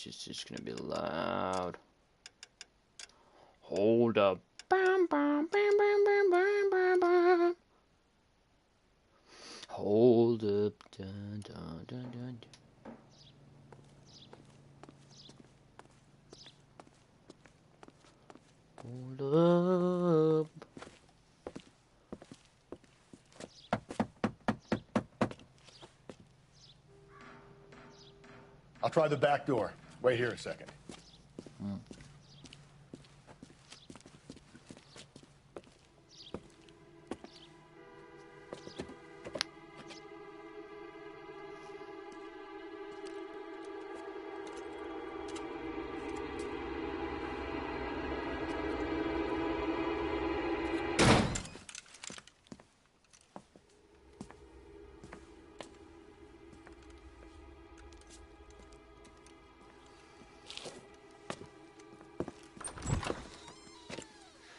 It's just gonna be loud. Hold up. Bam, bam, bam, bam, bam, bam, bam, bam. Hold up. Dun, dun, dun, dun, dun. Hold up. I'll try the back door. Wait here a second.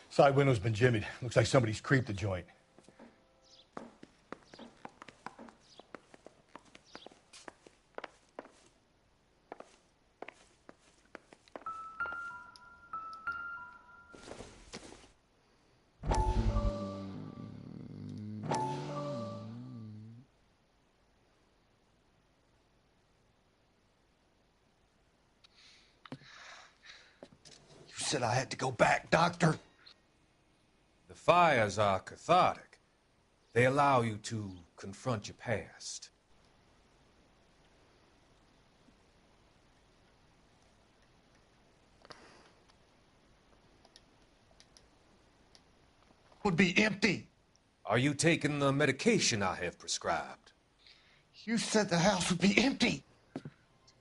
Side window's been jimmied. Looks like somebody's creeped the joint. You said I had to go back, Doctor. The fires are cathartic. They allow you to confront your past. Would be empty. Are you taking the medication I have prescribed? You said the house would be empty.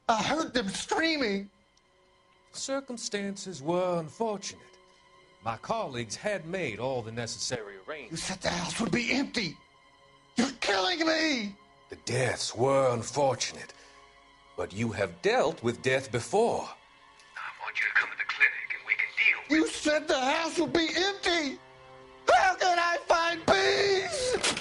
I heard them screaming. Circumstances were unfortunate. My colleagues had made all the necessary You arrangements. said the house would be empty. You're killing me. The deaths were unfortunate, but you have dealt with death before. I want you to come to the clinic and we can deal with You said the house would be empty. How can I find peace?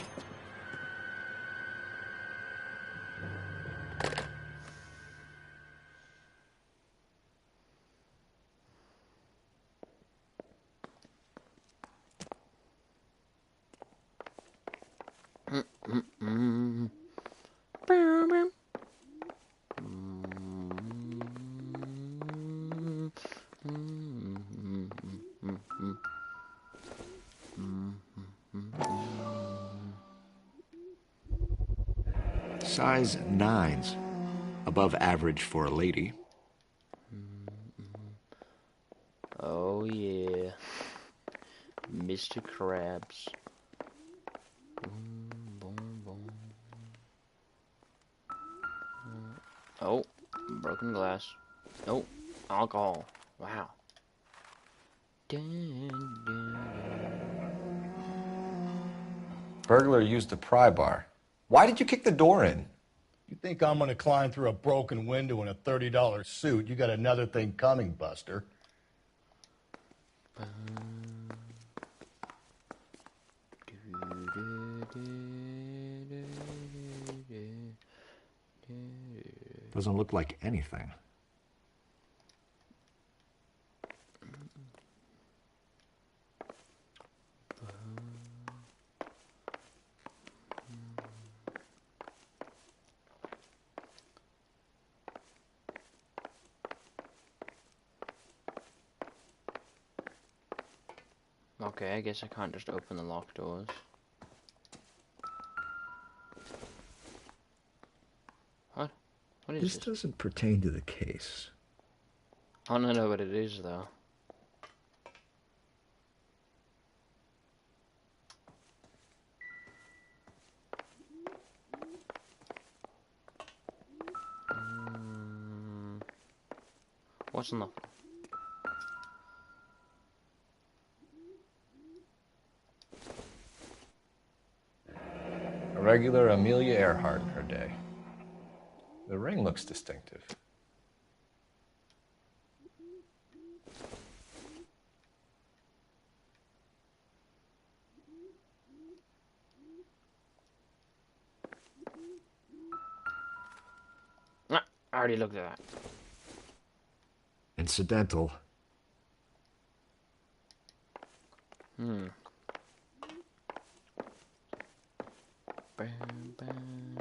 Size 9s. Above average for a lady. Oh yeah. Mr. Krabs. Boom, boom, boom. Oh, broken glass. Oh, alcohol. Wow. Dun, dun. Burglar used a pry bar. Why did you kick the door in? You think I'm gonna climb through a broken window in a $30 suit? You got another thing coming, Buster. Doesn't look like anything. Okay, I guess I can't just open the locked doors. What? What is This this? doesn't pertain to the case. I don't know what it is, though. What's in the... A regular Amelia Earhart in her day. The ring looks distinctive. Ah, I already looked at that. incidental. Hmm. Bam, bam.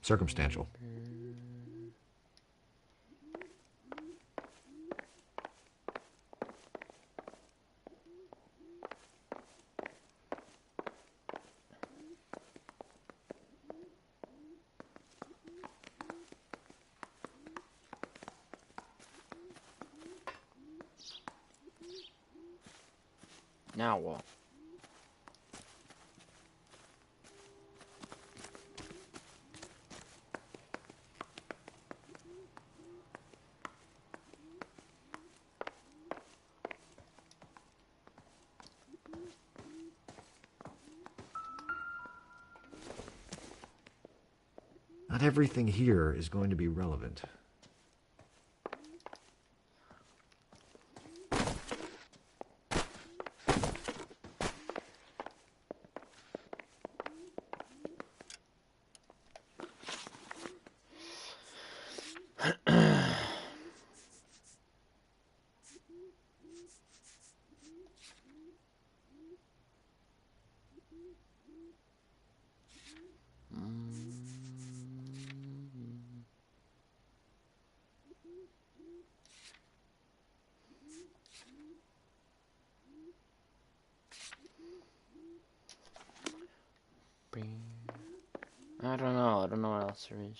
Circumstantial. Now what? Not everything here is going to be relevant. I don't know. I don't know what else there is.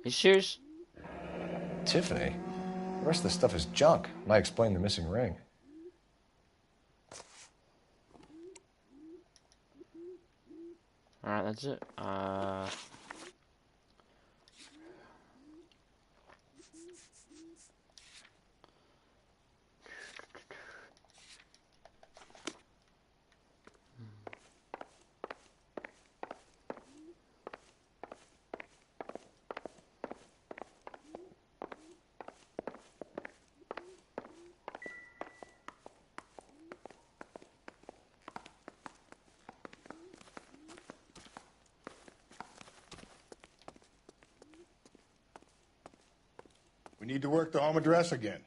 You serious? Tiffany? The rest of the stuff is junk. Might explain the missing ring. Alright, that's it. We need to work the home address again.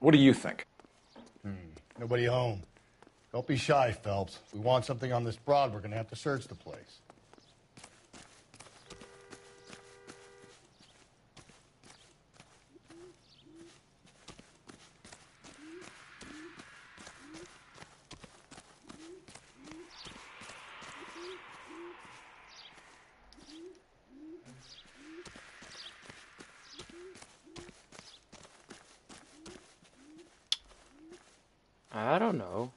What do you think? Nobody home. Don't be shy, Phelps. If we want something on this broad, we're going to have to search the place. I don't know.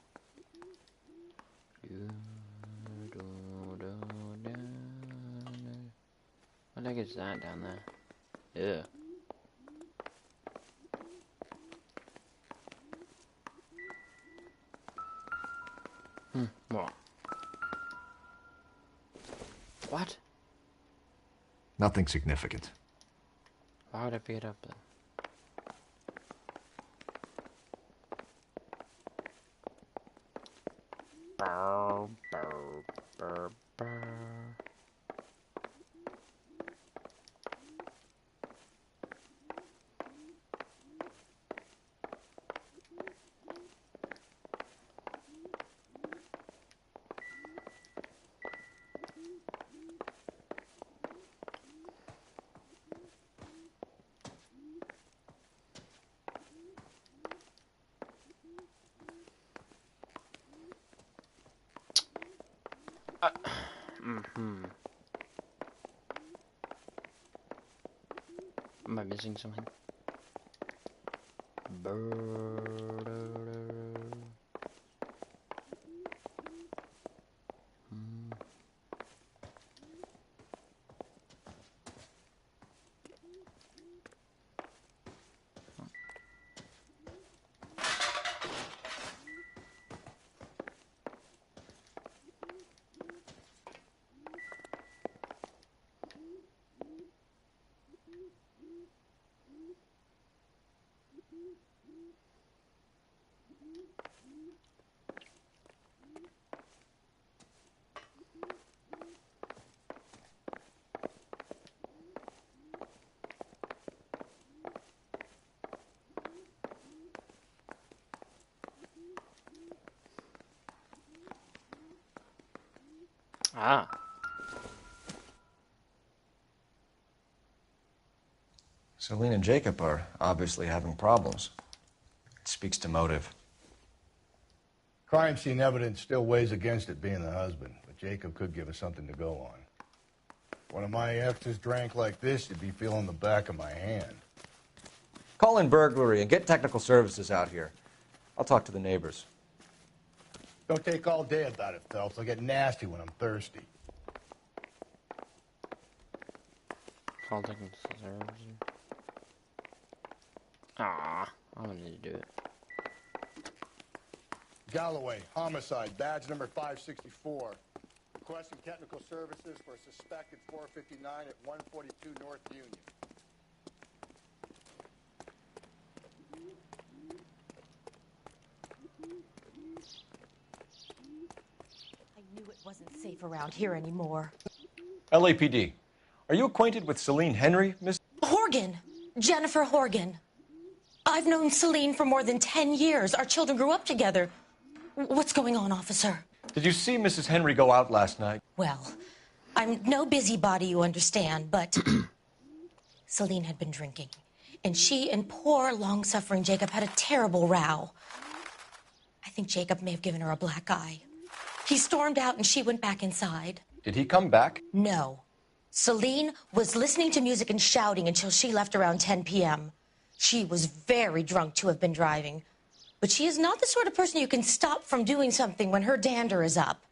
What the heck is that down there? Yeah. What? What? Nothing significant. Why would I pick it up then? Burr, burr, burr, burr. Am I missing something? Ah. Celine and Jacob are obviously having problems. It speaks to motive. Crime scene evidence still weighs against it being the husband, but Jacob could give us something to go on. If one of my exes drank like this, you'd be feeling the back of my hand. Call in burglary and get technical services out here. I'll talk to the neighbors. Don't take all day about it, Phelps. I get nasty when I'm thirsty. Call technical services. Ah, I don't need to do it. Galloway, homicide, badge number 564. Requesting technical services for a suspected 459 at 142 North Union. I knew it wasn't safe around here anymore. LAPD, are you acquainted with Celine Henry, Miss? Horgan! Jennifer Horgan. I've known Celine for more than 10 years. Our children grew up together. What's going on, officer? Did you see Mrs. Henry go out last night? Well, I'm no busybody, you understand, but Celine had been drinking, and she and poor, long-suffering Jacob had a terrible row. I think Jacob may have given her a black eye. He stormed out, and she went back inside. Did he come back? No. Celine was listening to music and shouting until she left around 10 p.m. She was very drunk to have been driving. But she is not the sort of person you can stop from doing something when her dander is up.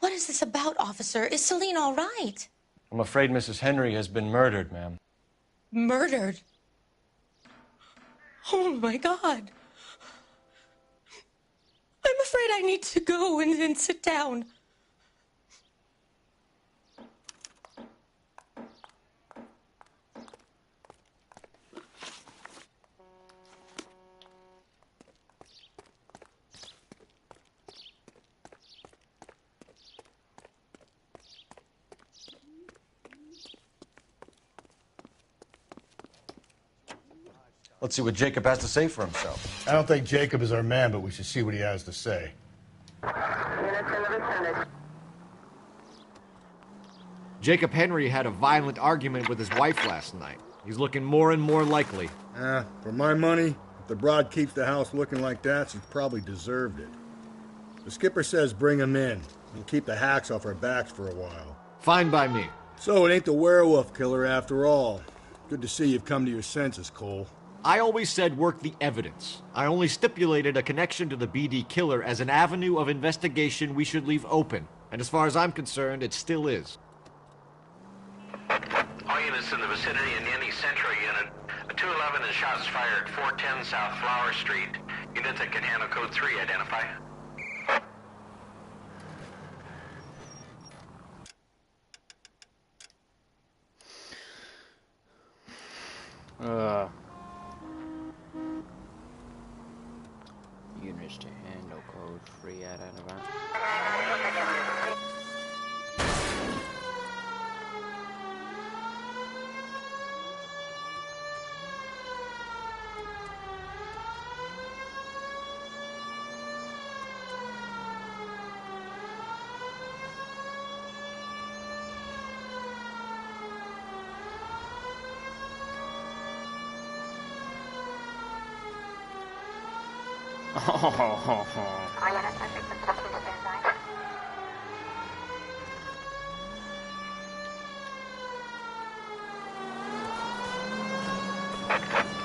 What is this about, officer? Is Celine all right? I'm afraid Mrs. Henry has been murdered, ma'am. Murdered? Oh, my God. I'm afraid I need to go and sit down. Let's see what Jacob has to say for himself. I don't think Jacob is our man, but we should see what he has to say. Jacob Henry had a violent argument with his wife last night. He's looking more and more likely. For my money, if the broad keeps the house looking like that, she's probably deserved it. The skipper says bring him in. We'll keep the hacks off our backs for a while. Fine by me. So it ain't the werewolf killer after all. Good to see you've come to your senses, Cole. I always said work the evidence. I only stipulated a connection to the BD killer as an avenue of investigation we should leave open. And as far as I'm concerned, it still is. All units in the vicinity in any Central unit. A 211 and shots fired at 410 South Flower Street. Units that can handle code 3 identify. Units to handle code 3 identify.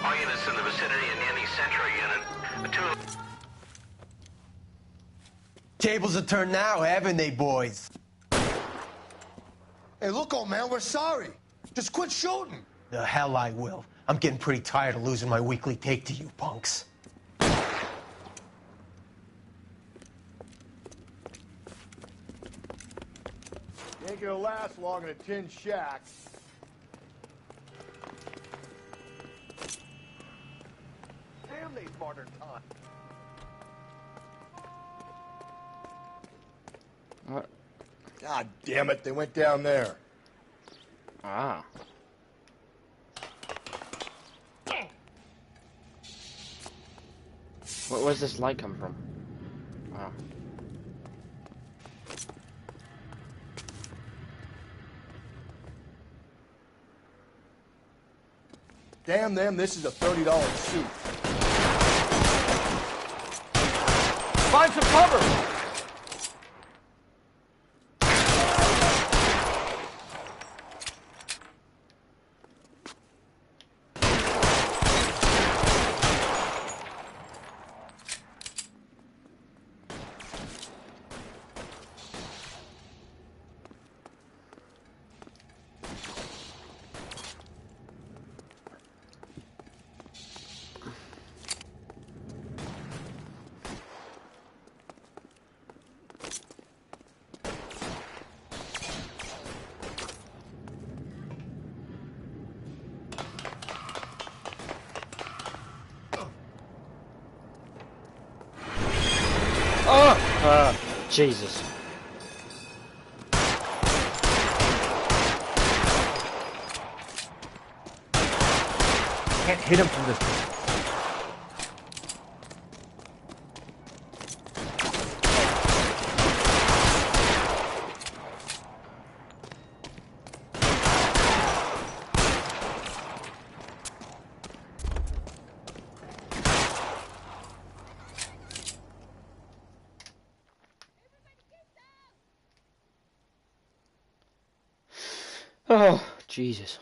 All units in the vicinity in any Central unit. A 211. Tables are turned now, haven't they, boys? Hey, look, old man, we're sorry. Just quit shooting. The hell I will. I'm getting pretty tired of losing my weekly take to you punks. You ain't gonna last long in a tin shack. Damn these modern times. What? God damn it, they went down there. Ah. Where's this light come from? Ah. Damn them, this is a $30 suit. Find some cover! Jesus. Can't hit him from this distance. Oh, Jesus.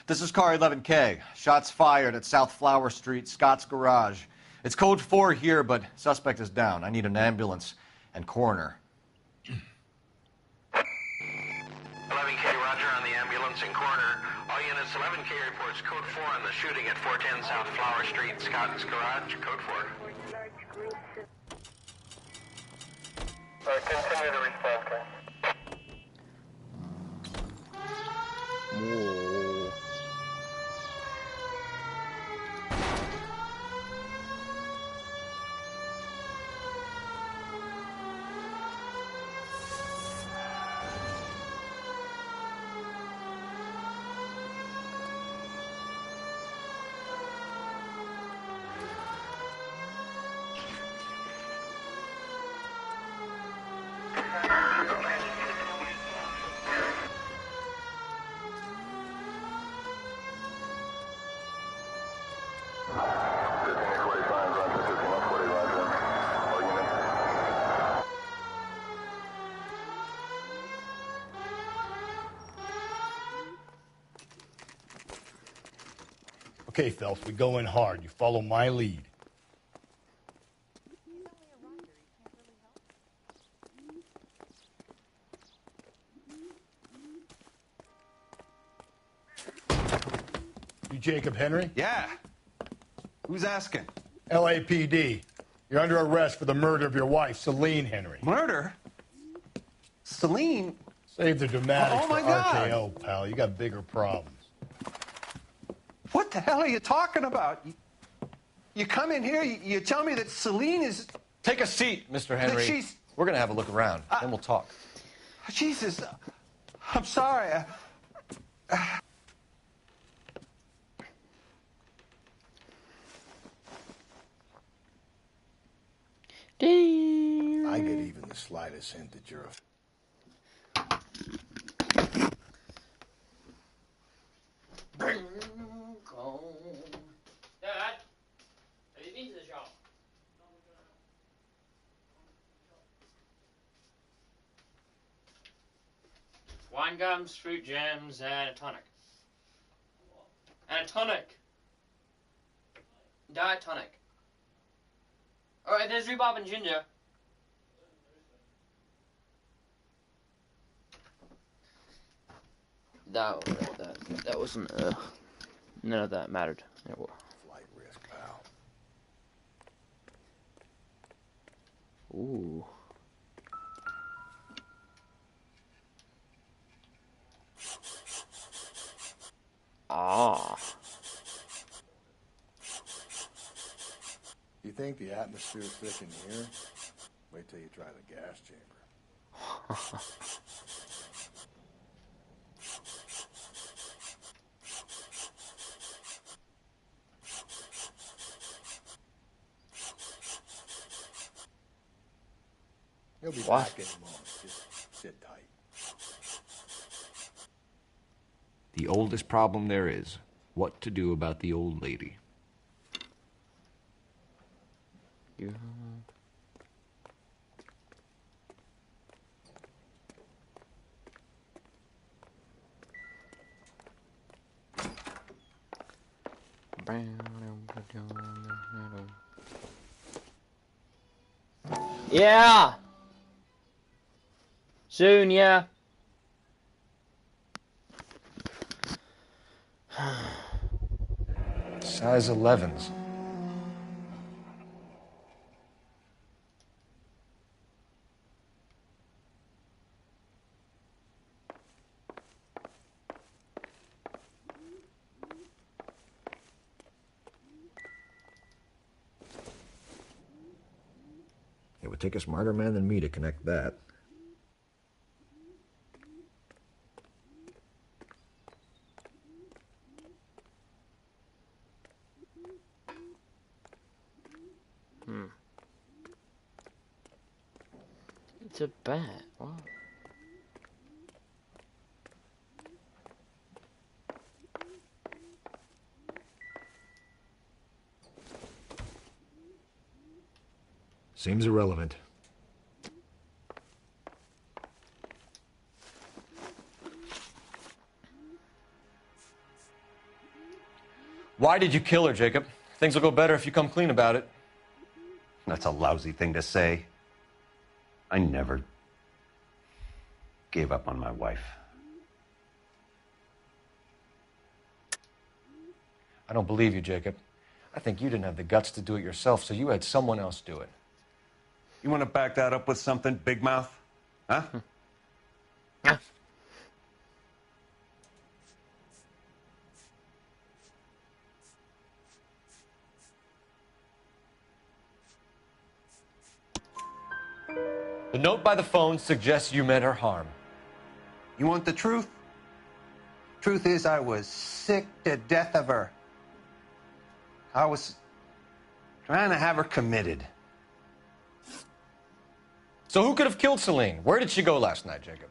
This is car 11K. Shots fired at South Flower Street, Scott's Garage. It's code 4 here, but suspect is down. I need an ambulance and coroner. 11K, roger on the ambulance and coroner. All units, 11K reports code 4 on the shooting at 410 South Flower Street, Scott's Garage, code 4. Continue to respond, Ken. Whoa. Okay, Phelps, we go in hard. You follow my lead. You Jacob Henry? Yeah. Who's asking? LAPD. You're under arrest for the murder of your wife, Celine Henry. Murder? Celine? Save the dramatics Oh, my for God. RKO, pal. You got bigger problems. What the hell are you talking about? You come in here, you tell me that Celine is... Take a seat, Mr. Henry. she's- We're going to have a look around, then we'll talk. Jesus, I'm sorry. Damn. I get even the slightest hint that you're a... Dad, have you been to the shop? Wine gums, fruit jams, and a tonic. And a tonic. Diet tonic. Alright, there's rhubarb and ginger. That wasn't, none of that mattered. Flight risk, pal. Ooh. Ah. You think the atmosphere's thick in here? Wait till you try the gas chamber. He'll be What? back in a moment. Just Sit tight. The oldest problem there is, what to do about the old lady. Yeah. Yeah. Soon, yeah. Size 11s. It would take a smarter man than me to connect that. It's a bat. What? Seems irrelevant. Why did you kill her, Jacob? Things will go better if you come clean about it. That's a lousy thing to say. I never gave up on my wife. I don't believe you, Jacob. I think you didn't have the guts to do it yourself, so you had someone else do it. You want to back that up with something, Big Mouth? Huh? The note by the phone suggests you meant her harm. You want the truth? Truth is, I was sick to death of her. I was trying to have her committed. So who could have killed Celine? Where did she go last night, Jacob?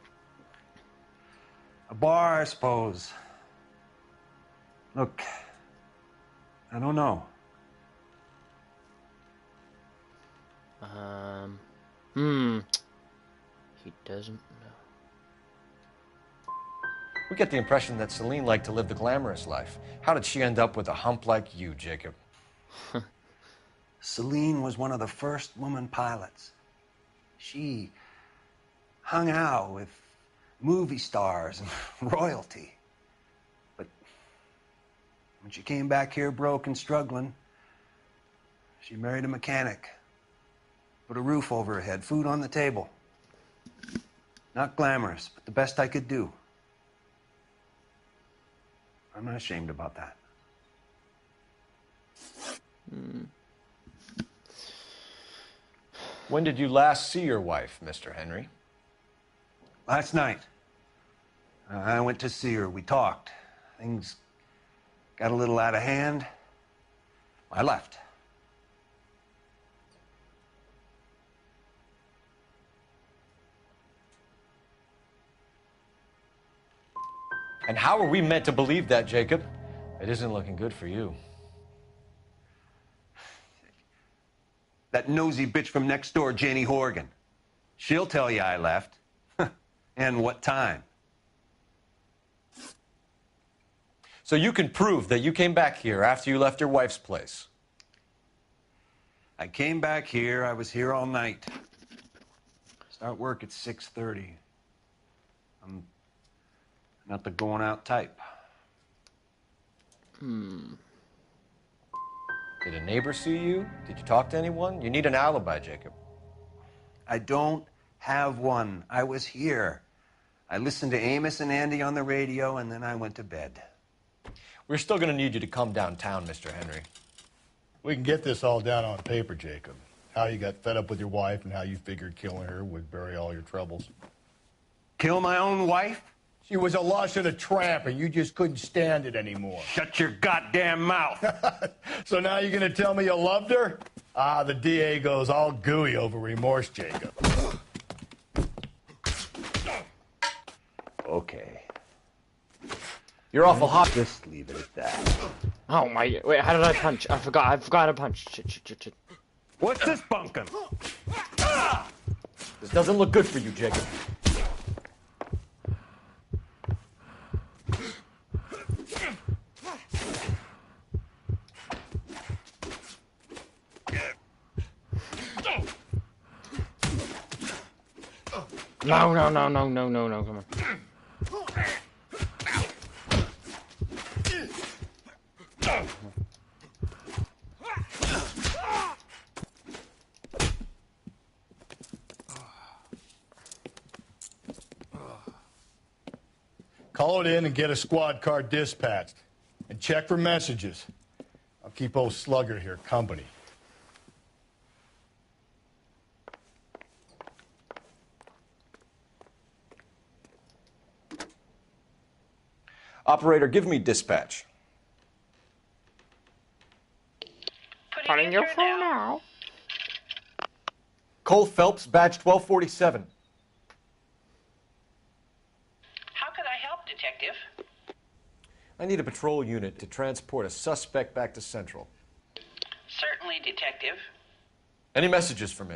A bar, I suppose. Look, I don't know. He doesn't know. We get the impression that Celine liked to live the glamorous life. How did she end up with a hump like you, Jacob? Celine was one of the first woman pilots. She hung out with movie stars and royalty. But when she came back here broke and struggling, she married a mechanic. Put a roof over her head, food on the table. Not glamorous, but the best I could do. I'm not ashamed about that. When did you last see your wife, Mr. Henry? Last night. I went to see her. We talked. Things got a little out of hand. I left. And how are we meant to believe that, Jacob? It isn't looking good for you. That nosy bitch from next door, Janie Horgan. She'll tell you I left. And what time. So you can prove that you came back here after you left your wife's place. I came back here. I was here all night. Start work at 6:30. I'm not the going out type. Did a neighbor see you? Did you talk to anyone? You need an alibi, Jacob. I don't have one. I was here. I listened to Amos and Andy on the radio, and then I went to bed. We're still going to need you to come downtown, Mr. Henry. We can get this all down on paper, Jacob. How you got fed up with your wife and how you figured killing her would bury all your troubles. Kill my own wife? She was a lush and a tramp, and you just couldn't stand it anymore. Shut your goddamn mouth. So now you're going to tell me you loved her? Ah, the DA goes all gooey over remorse, Jacob. You're awful hot. Just leave it at that. Oh my! Wait, how did I punch? I forgot to punch. Shit. What's this bunkin'? This doesn't look good for you, Jacob. No, come on. Call it in and get a squad car dispatched. And check for messages. I'll keep old Slugger here company. Operator, give me dispatch. Putting your phone out. Cole Phelps, badge 1247. How could I help, Detective? I need a patrol unit to transport a suspect back to Central. Certainly, Detective. Any messages for me?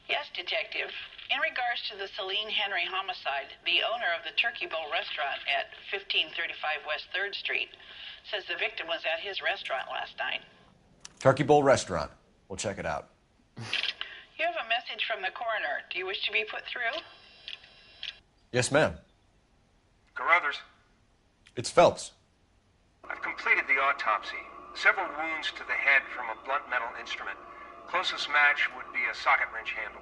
Yes, Detective. In regards to the Celine Henry homicide, the owner of the Turkey Bowl restaurant at 1535 West 3rd Street says the victim was at his restaurant last night. Turkey Bowl Restaurant. We'll check it out. You have a message from the coroner. Do you wish to be put through? Yes, ma'am. Carruthers, It's Phelps. I've completed the autopsy. Several wounds to the head from a blunt metal instrument. Closest match would be a socket wrench handle.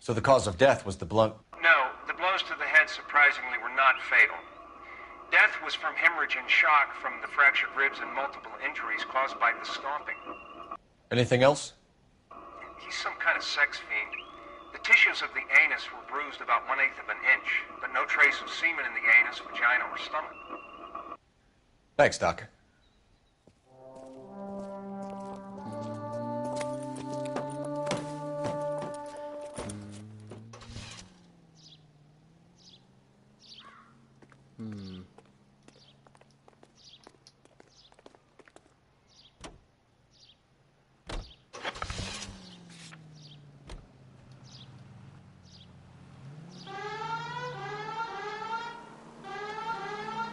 So the cause of death was the blunt... No, the blows to the head surprisingly were not fatal. Death was from hemorrhage and shock from the fractured ribs and multiple injuries caused by the stomping. Anything else? He's some kind of sex fiend. The tissues of the anus were bruised about 1/8 of an inch, but no trace of semen in the anus, vagina, or stomach. Thanks, Doc.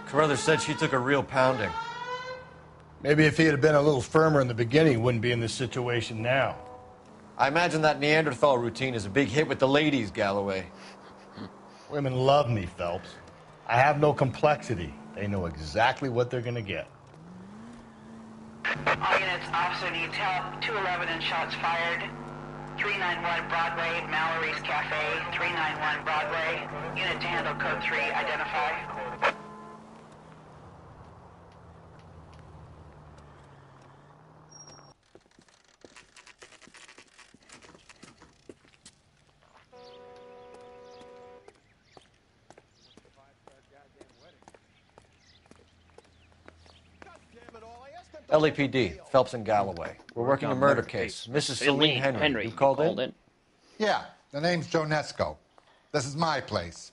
Carruthers said she took a real pounding. Maybe if he had been a little firmer in the beginning, he wouldn't be in this situation now. I imagine that Neanderthal routine is a big hit with the ladies, Galloway. Women love me, Phelps. I have no complexity. They know exactly what they're going to get. All units, officer needs help. 211 and shots fired. 391 Broadway, Mallory's Cafe. 391 Broadway. Unit to handle code 3, identify. LAPD, Phelps and Galloway. We're working a murder case. Mrs. Celine Henry. You called in? Yeah, the name's Jonesco. This is my place.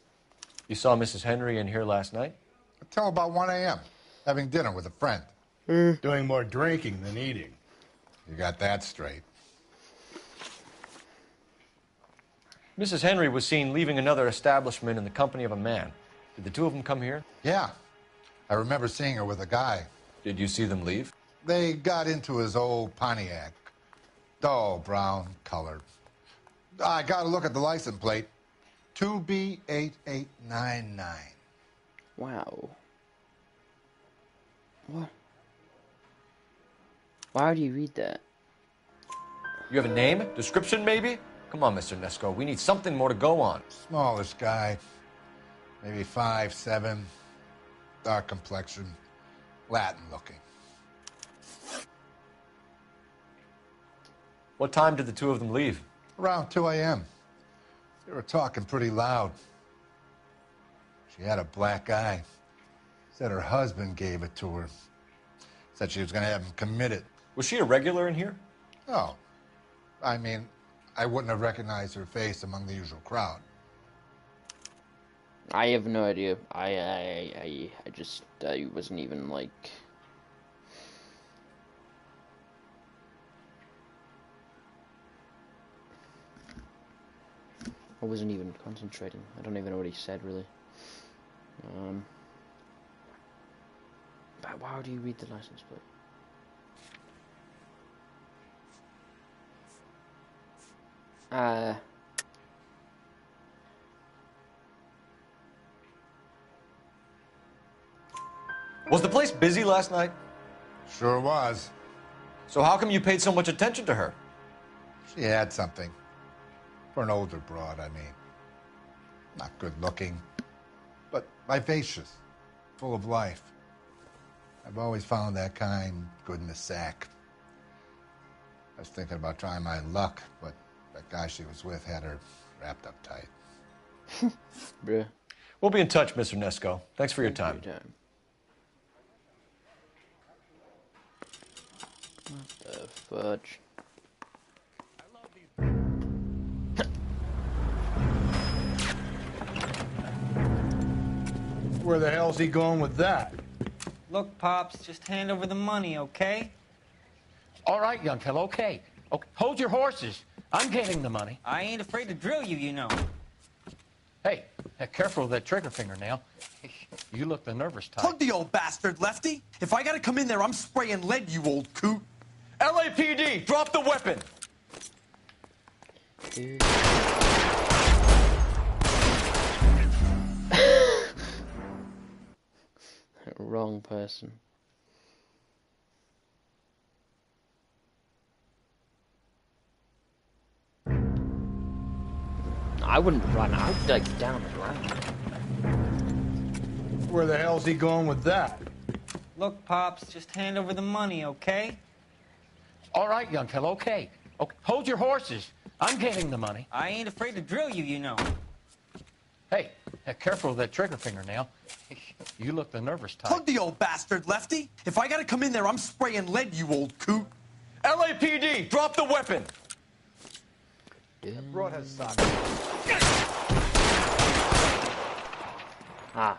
You saw Mrs. Henry in here last night? Until about 1 a.m., having dinner with a friend. Doing more drinking than eating. You got that straight. Mrs. Henry was seen leaving another establishment in the company of a man. Did the two of them come here? Yeah, I remember seeing her with a guy. Did you see them leave? They got into his old Pontiac. Dull brown color. I got a look at the license plate. 2B8899. Wow. What? Why would you read that? You have a name? Description, maybe? Come on, Mr. Nesco. We need something more to go on. Smallish guy. Maybe 5'7". Dark complexion. Latin looking. What time did the two of them leave? Around 2 a.m. They were talking pretty loud. She had a black eye. Said her husband gave it to her. Said she was going to have him committed. Was she a regular in here? No. I mean, I wouldn't have recognized her face among the usual crowd. I have no idea. I just, I wasn't even, like... I wasn't even concentrating. I don't even know what he said, really. But why do you read the license plate? Was the place busy last night? Sure was. So how come you paid so much attention to her? She had something. For an older broad, I mean. Not good looking, but vivacious, full of life. I've always found that kind good in the sack. I was thinking about trying my luck, but that guy she was with had her wrapped up tight. Bruh. We'll be in touch, Mr. Nesco. Thanks for your time. What the fudge? Where the hell's he going with that? Look, Pops, just hand over the money, okay? All right, young fellow, okay. Hold your horses. I'm getting the money. I ain't afraid to drill you, you know. Hey, careful with that trigger finger now. You look the nervous type. Plug the old bastard, Lefty. If I gotta come in there, I'm spraying lead, you old coot. LAPD, drop the weapon! Wrong person. I wouldn't run. I would like down the ground. Where the hell's he going with that? Look, Pops, just hand over the money, okay? All right, young fellow, okay. Hold your horses. I'm getting the money. I ain't afraid to drill you, you know. Hey, careful with that trigger finger now. You look the nervous type. Plug the old bastard, Lefty. If I gotta come in there, I'm spraying lead, you old coot. LAPD, drop the weapon! That broad has sock. Ah.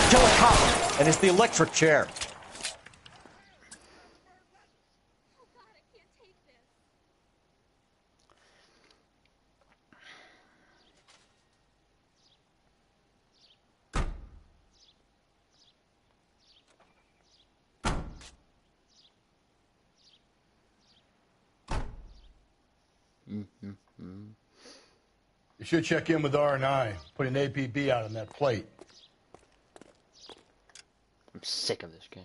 Kill a cop, and it's the electric chair. You should check in with R&I. Put an APB out on that plate. I'm sick of this game.